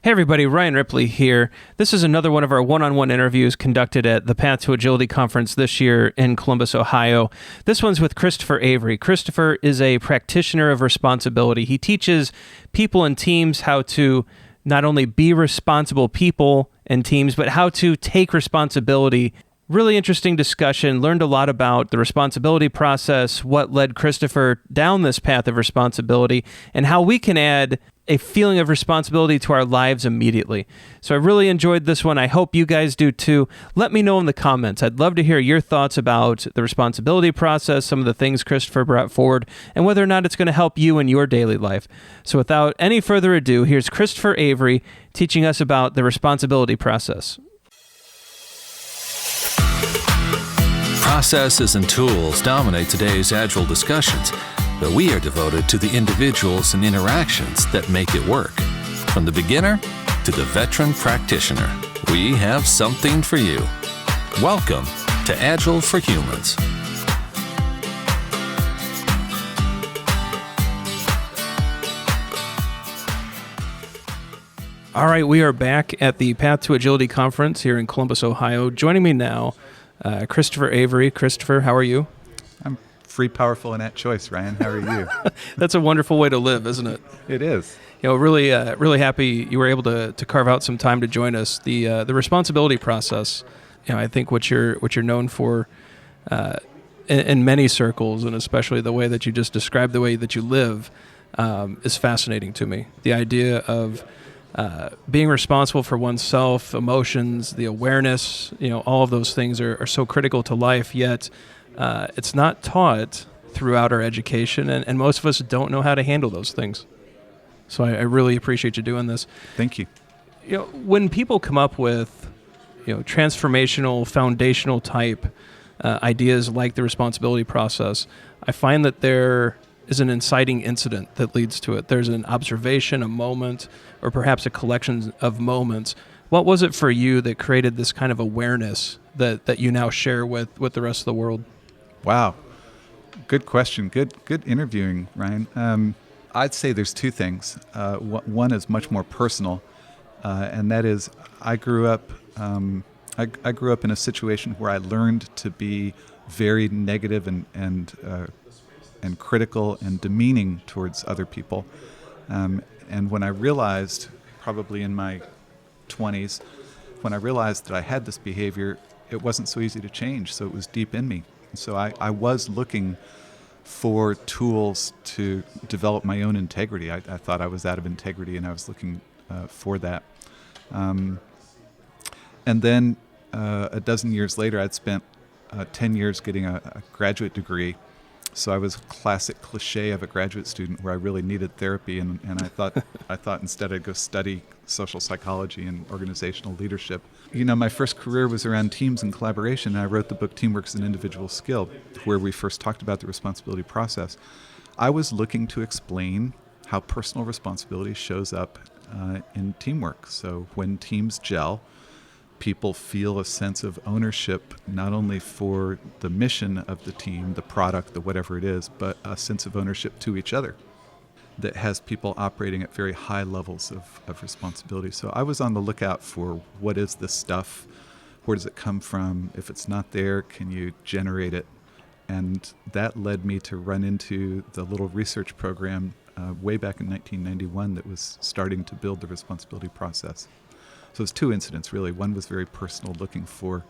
Hey everybody, Ryan Ripley here. This is another one of our one-on-one interviews conducted at the Path to Agility conference this year in Columbus, Ohio. This one's with Christopher Avery. Christopher is a practitioner of responsibility. He teaches people and teams how to not only be responsible people and teams, but how to take responsibility. Really interesting discussion. Learned a lot about the responsibility process, what led Christopher down this path of responsibility, and how we can add a feeling of responsibility to our lives immediately. So I really enjoyed this one. I hope you guys do too. Let me know in the comments. I'd love to hear your thoughts about the responsibility process, some of the things Christopher brought forward, and whether or not it's going to help you in your daily life. So without any further ado, here's Christopher Avery teaching us about the responsibility process. Processes and tools dominate today's Agile discussions, but we are devoted to the individuals and interactions that make it work. From the beginner to the veteran practitioner, we have something for you. Welcome to Agile for Humans. All right, we are back at the Path to Agility conference here in Columbus, Ohio. Joining me now, Christopher Avery. Christopher, how are you? I'm free, powerful, and at choice, Ryan. How are you? That's a wonderful way to live, isn't it? It is. You know, really happy you were able to carve out some time to join us. The responsibility process, you know, I think what you're known for in many circles, and especially the way that you just described the way that you live, is fascinating to me. The idea of being responsible for oneself, emotions, the awareness, you know, all of those things are so critical to life, yet it's not taught throughout our education, and most of us don't know how to handle those things. So I really appreciate you doing this. Thank you. You know, when people come up with, you know, transformational, foundational type ideas like the responsibility process, I find that there is an inciting incident that leads to it. There's an observation, a moment, or perhaps a collection of moments. What was it for you that created this kind of awareness that you now share with the rest of the world? Wow. Good question. Good interviewing, Ryan. I'd say there's two things. One is much more personal, and that is I grew up in a situation where I learned to be very negative and critical and demeaning towards other people. And when I realized, probably in my 20s, when I realized that I had this behavior, it wasn't so easy to change, so it was deep in me. And so I was looking for tools to develop my own integrity. I thought I was out of integrity, and I was looking for that. And then a dozen years later, I'd spent 10 years getting a graduate degree. So I was a classic cliche of a graduate student where I really needed therapy, and I thought instead I'd go study social psychology and organizational leadership. You know, my first career was around teams and collaboration, and I wrote the book Teamwork is an Individual Skill, where we first talked about the responsibility process. I was looking to explain how personal responsibility shows up in teamwork. So when teams gel, people feel a sense of ownership, not only for the mission of the team, the product, the whatever it is, but a sense of ownership to each other that has people operating at very high levels of responsibility. So I was on the lookout for what is this stuff? Where does it come from? If it's not there, can you generate it? And that led me to run into the little research program way back in 1991 that was starting to build the responsibility process. So it's two incidents, really. One was very personal, looking for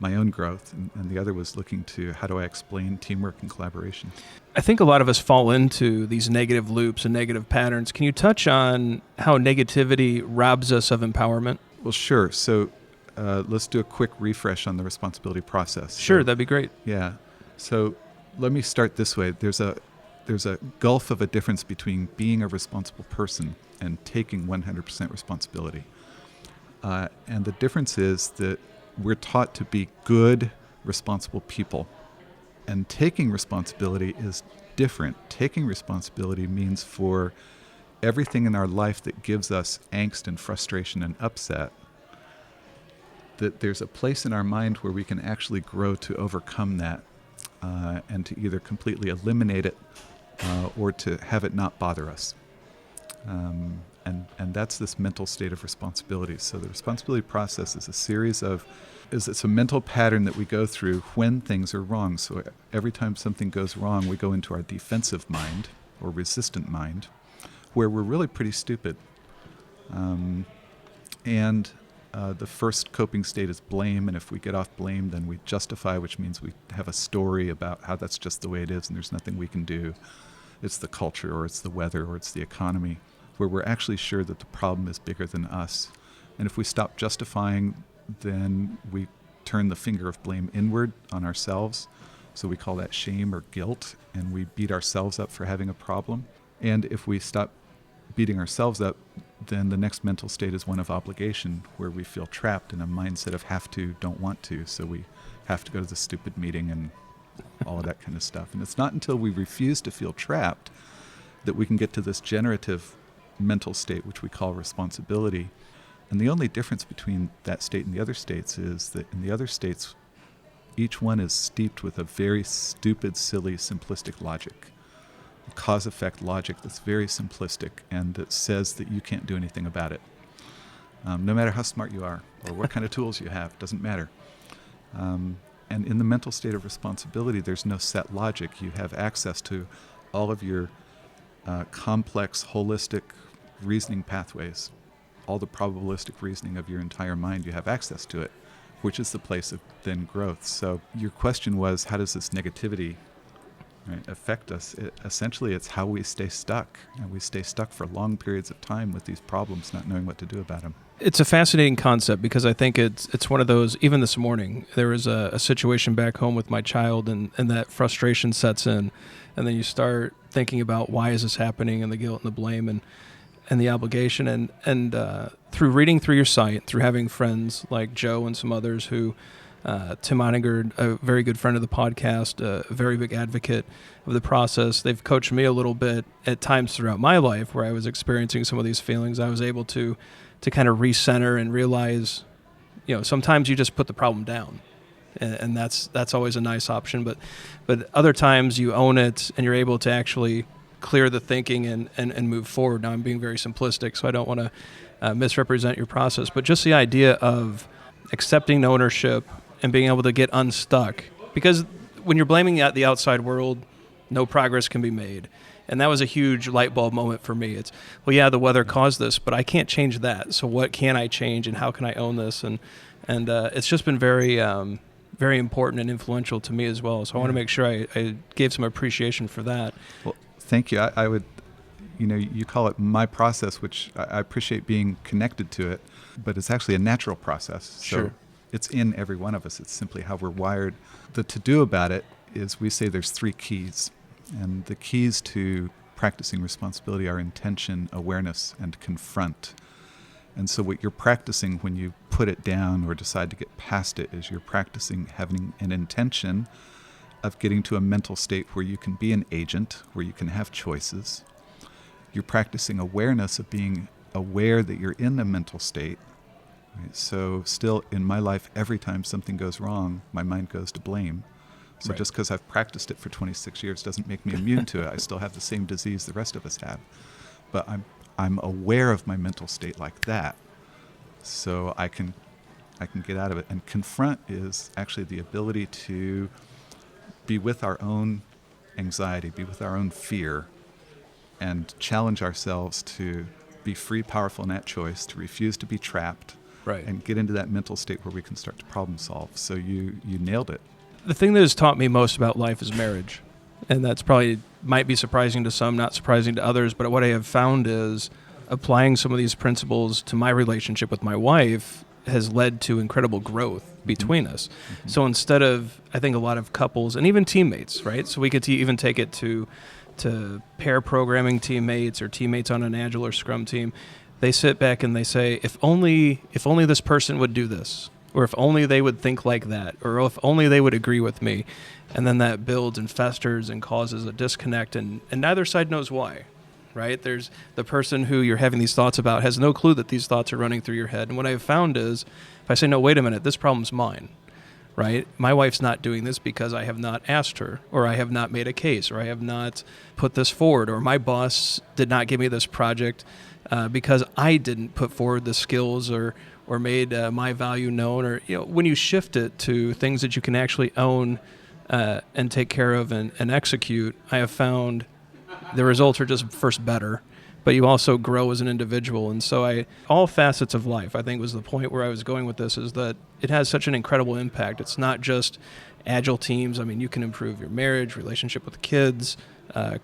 my own growth, and the other was looking to how do I explain teamwork and collaboration. I think a lot of us fall into these negative loops and negative patterns. Can you touch on how negativity robs us of empowerment? Well, sure. So let's do a quick refresh on the responsibility process. Sure, that'd be great. Yeah. So let me start this way. There's a gulf of a difference between being a responsible person and taking 100% responsibility. And the difference is that we're taught to be good, responsible people. And taking responsibility is different. Taking responsibility means for everything in our life that gives us angst and frustration and upset, that there's a place in our mind where we can actually grow to overcome that and to either completely eliminate it or to have it not bother us. And that's this mental state of responsibility. So the responsibility process is it's a mental pattern that we go through when things are wrong. So every time something goes wrong, we go into our defensive mind or resistant mind, where we're really pretty stupid. The first coping state is blame, and if we get off blame, then we justify, which means we have a story about how that's just the way it is and there's nothing we can do. It's the culture, or it's the weather, or it's the economy, where we're actually sure that the problem is bigger than us. And if we stop justifying, then we turn the finger of blame inward on ourselves. So we call that shame or guilt, and we beat ourselves up for having a problem. And if we stop beating ourselves up, then the next mental state is one of obligation, where we feel trapped in a mindset of have to, don't want to. So we have to go to the stupid meeting and all of that kind of stuff. And it's not until we refuse to feel trapped that we can get to this generative mental state, which we call responsibility. And the only difference between that state and the other states is that in the other states, each one is steeped with a very stupid, silly, simplistic logic. Cause-effect logic that's very simplistic and that says that you can't do anything about it. No matter how smart you are or what kind of tools you have, doesn't matter. And in the mental state of responsibility, there's no set logic. You have access to all of your complex, holistic reasoning pathways, all the probabilistic reasoning of your entire mind. You have access to it, which is the place of then growth. So your question was, how does this negativity affect us? Essentially, it's how we stay stuck, and we stay stuck for long periods of time with these problems, not knowing what to do about them. It's a fascinating concept because I think it's one of those. Even this morning, there was a situation back home with my child, and that frustration sets in, and then you start thinking about why is this happening, and the guilt and the blame and the obligation, and through reading through your site, through having friends like Joe and some others who. Tim Oettinger, a very good friend of the podcast, a very big advocate of the process. They've coached me a little bit at times throughout my life where I was experiencing some of these feelings. I was able to kind of recenter and realize, sometimes you just put the problem down, and that's always a nice option. But other times you own it and you're able to actually clear the thinking and move forward. Now I'm being very simplistic, so I don't want to misrepresent your process, but just the idea of accepting ownership and being able to get unstuck. Because when you're blaming the outside world, no progress can be made. And that was a huge light bulb moment for me. It's, the weather caused this, but I can't change that. So what can I change, and how can I own this? And it's just been very, very important and influential to me as well. So I want to make sure I gave some appreciation for that. Well, thank you. I would, you call it my process, which I appreciate being connected to it, but it's actually a natural process. So sure. It's in every one of us. It's simply how we're wired. The to-do about it is we say there's 3 keys. And the keys to practicing responsibility are intention, awareness, and confront. And so what you're practicing when you put it down or decide to get past it is you're practicing having an intention of getting to a mental state where you can be an agent, where you can have choices. You're practicing awareness of being aware that you're in a mental state. Right? So still in my life, every time something goes wrong, my mind goes to blame. So Right. just because I've practiced it for 26 years doesn't make me immune to it. I still have the same disease the rest of us have. But I'm aware of my mental state like that, so I can get out of it. And confront is actually the ability to be with our own anxiety, be with our own fear, and challenge ourselves to be free, powerful in that choice, to refuse to be trapped, Right. and get into that mental state where we can start to problem solve. So you nailed it. The thing that has taught me most about life is marriage. And that's probably might be surprising to some, not surprising to others. But what I have found is applying some of these principles to my relationship with my wife has led to incredible growth between us. Mm-hmm. So instead of, I think a lot of couples and even teammates, right? So we could even take it to pair programming teammates or teammates on an Agile or Scrum team. They sit back and they say, if only this person would do this, or if only they would think like that, or if only they would agree with me. And then that builds and festers and causes a disconnect, and neither side knows why, right? There's the person who you're having these thoughts about has no clue that these thoughts are running through your head. And what I've found is, if I say, no, wait a minute, this problem's mine, right? My wife's not doing this because I have not asked her, or I have not made a case, or I have not put this forward, or my boss did not give me this project because I didn't put forward the skills or made my value known. Or when you shift it to things that you can actually own and take care of and execute, I have found the results are just first better, but you also grow as an individual. And so all facets of life, I think, was the point where I was going with this, is that it has such an incredible impact. It's not just Agile teams. I mean, you can improve your marriage, relationship with kids,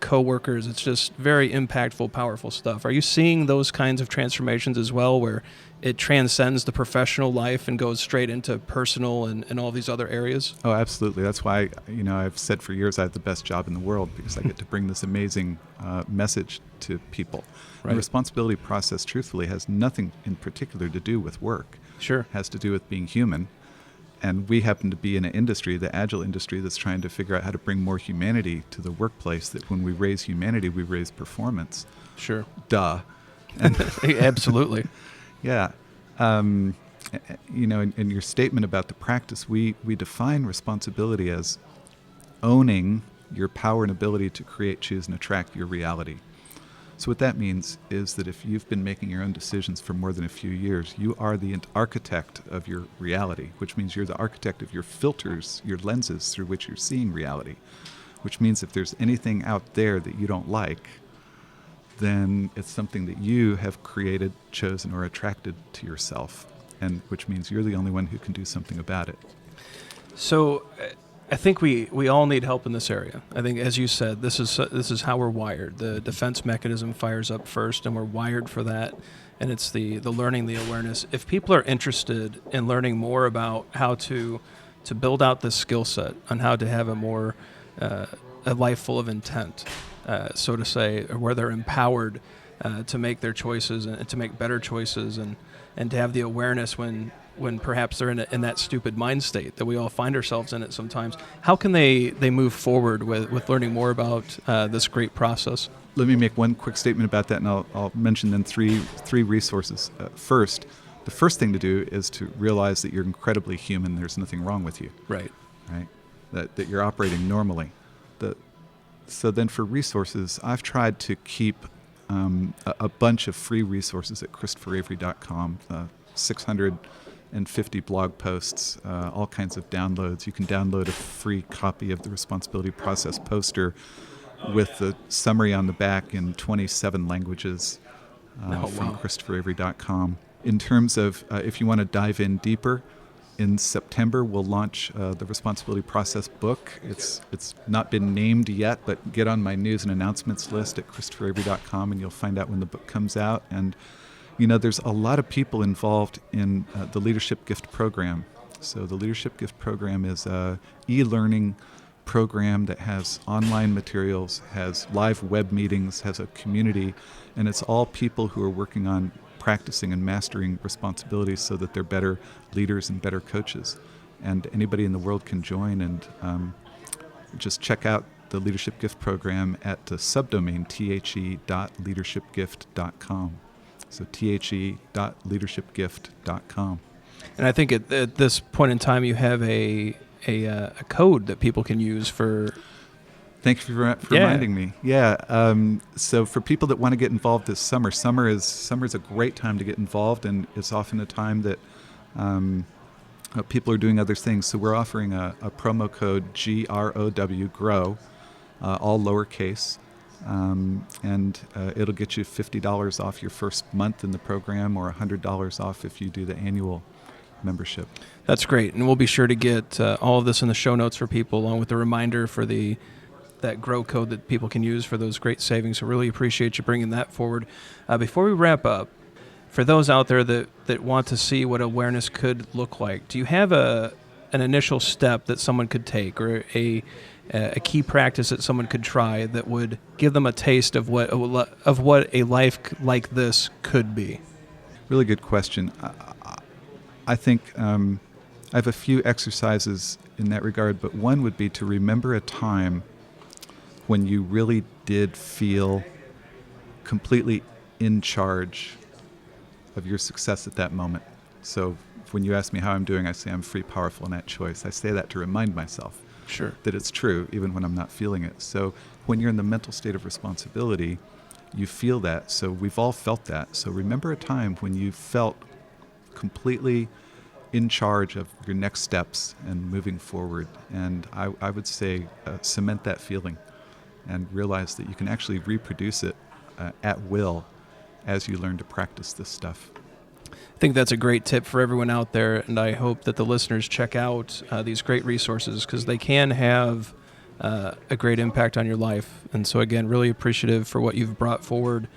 co-workers. It's just very impactful, powerful stuff. Are you seeing those kinds of transformations as well, where it transcends the professional life and goes straight into personal and all these other areas? Oh, absolutely. That's why, I've said for years I have the best job in the world, because I get to bring this amazing message to people. Right. The responsibility process, truthfully, has nothing in particular to do with work. Sure. It has to do with being human. And we happen to be in an industry, the Agile industry, that's trying to figure out how to bring more humanity to the workplace, that when we raise humanity, we raise performance. Sure. Duh. Absolutely. Yeah. In your statement about the practice, we define responsibility as owning your power and ability to create, choose, and attract your reality. So what that means is that if you've been making your own decisions for more than a few years, you are the architect of your reality, which means you're the architect of your filters, your lenses through which you're seeing reality, which means if there's anything out there that you don't like, then it's something that you have created, chosen, or attracted to yourself, and which means you're the only one who can do something about it. So I think we all need help in this area. I think, as you said, this is how we're wired. The defense mechanism fires up first, and we're wired for that. And it's the learning, the awareness. If people are interested in learning more about how to build out this skill set, on how to have a life full of intent, so to say, or where they're empowered to make their choices and to make better choices, and to have the awareness when perhaps they're in that stupid mind state that we all find ourselves in it sometimes. How can they move forward with learning more about this great process? Let me make one quick statement about that, and I'll mention then three resources. First, the first thing to do is to realize that you're incredibly human. There's nothing wrong with you. Right. That you're operating normally. So then for resources, I've tried to keep a bunch of free resources at ChristopherAvery.com, 650 blog posts, all kinds of downloads. You can download a free copy of the Responsibility Process poster with the summary on the back in 27 languages from ChristopherAvery.com. In terms of if you want to dive in deeper, in September, we'll launch the Responsibility Process book. It's not been named yet, but get on my news and announcements list at ChristopherAvery.com, and you'll find out when the book comes out. And, there's a lot of people involved in the Leadership Gift Program. So the Leadership Gift Program is an e-learning program that has online materials, has live web meetings, has a community, and it's all people who are working on practicing and mastering responsibilities so that they're better leaders and better coaches. And anybody in the world can join, and just check out the Leadership Gift Program at the subdomain the.leadershipgift.com. So the.leadershipgift.com. And I think at this point in time, you have a code that people can use for... Thank you for reminding me. Yeah. So for people that want to get involved this summer, summer is a great time to get involved, and it's often a time that people are doing other things. So we're offering a promo code GROW, all lowercase, and it'll get you $50 off your first month in the program, or $100 off if you do the annual membership. That's great, and we'll be sure to get all of this in the show notes for people, along with a reminder for that GROW code that people can use for those great savings. So really appreciate you bringing that forward. Before we wrap up, for those out there that want to see what awareness could look like, do you have an initial step that someone could take, or a key practice that someone could try that would give them a taste of what a life like this could be? Really good question. I think I have a few exercises in that regard, but one would be to remember a time when you really did feel completely in charge of your success at that moment. So when you ask me how I'm doing, I say I'm free, powerful, and at choice. I say that to remind myself Sure. that it's true, even when I'm not feeling it. So when you're in the mental state of responsibility, you feel that. So we've all felt that. So remember a time when you felt completely in charge of your next steps and moving forward. And I would say cement that feeling and realize that you can actually reproduce it at will as you learn to practice this stuff. I think that's a great tip for everyone out there, and I hope that the listeners check out these great resources because they can have a great impact on your life. And so again, really appreciative for what you've brought forward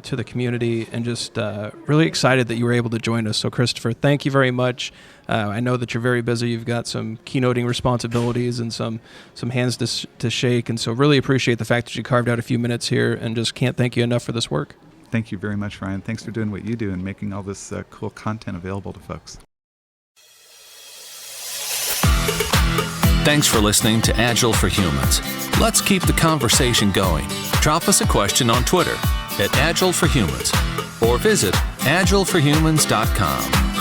to the community, and just really excited that you were able to join us. So Christopher, thank you very much. I know that you're very busy. You've got some keynoting responsibilities and some hands to shake, and so really appreciate the fact that you carved out a few minutes here, and just can't thank you enough for this work. Thank you very much, Ryan. Thanks for doing what you do and making all this cool content available to folks. Thanks for listening to Agile for Humans. Let's keep the conversation going. Drop us a question on Twitter @AgileForHumans or visit agileforhumans.com.